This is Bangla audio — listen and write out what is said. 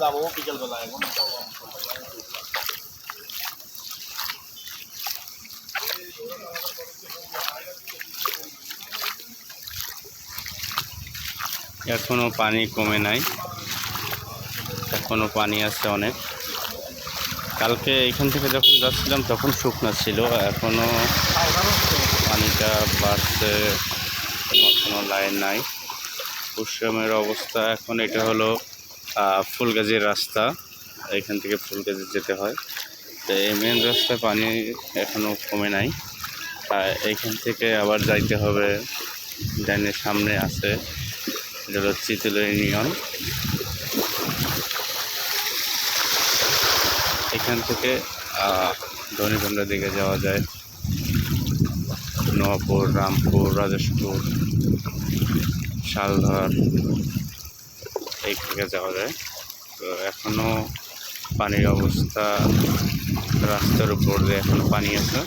যাবো বিকেলবেলা এখন এখনো পানি কমে নাই, এখনো পানি আছে অনেক। কালকে এখান থেকে যখন যাচ্ছিলাম তখন শুকনো ছিল, এখনো পানিটা বাড়ছে, কোনো লাইন নাই। কুশিয়ামের অবস্থা এখন এটা হলো ফুলগাজীর রাস্তা, এখান থেকে ফুলগাজী যেতে হয়। তো এই মেন রাস্তায় পানি এখনো কমে নাই। এইখান থেকে আবার যাইতে হবে, ডাইনের সামনে আছে, এটা হলো চিতল ইউনিয়ন। এখান থেকে ধনীগঞ্জের দিকে যাওয়া যায়, নওয়াপুর, রামপুর, রাজেশপুর, শালধর, এই থেকে যাওয়া যায়। তো এখনও পানির অবস্থা, রাস্তার উপর দিয়ে এখনো পানি আছে।